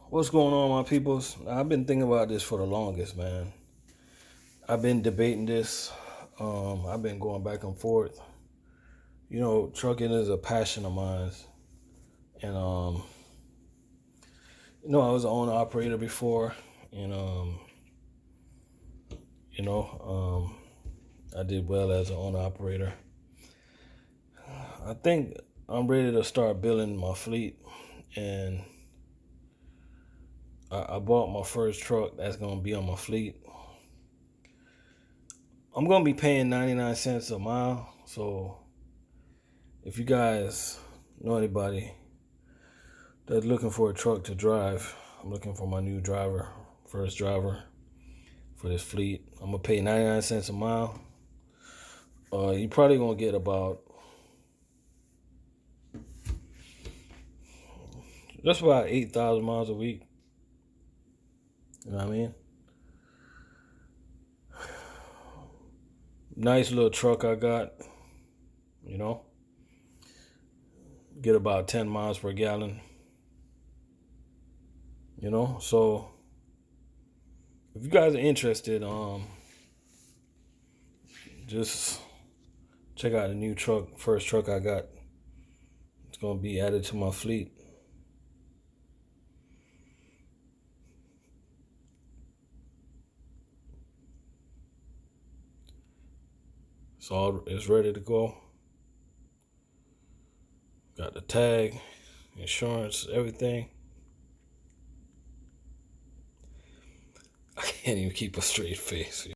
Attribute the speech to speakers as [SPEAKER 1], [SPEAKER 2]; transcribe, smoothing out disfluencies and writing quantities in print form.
[SPEAKER 1] What's going on, my peoples? I've been thinking about this for the longest, man. I've been debating this. I've been going back and forth. You know, trucking is a passion of mine. And, I was an owner operator before. And, I did well as an owner operator. I think I'm ready to start building my fleet. And I bought my first truck that's going to be on my fleet. I'm going to be paying 99 cents a mile. So if you guys know anybody that's looking for a truck to drive, I'm looking for my new driver, first driver for this fleet. I'm going to pay 99 cents a mile. You're probably going to get about just about 8,000 miles a week. You know what I mean? Nice little truck I got, you know. Get about 10 miles per gallon. You know, so if you guys are interested, just check out the new truck, first truck I got. It's gonna be added to my fleet. It's ready to go. Got the tag, insurance, everything. I can't even keep a straight face.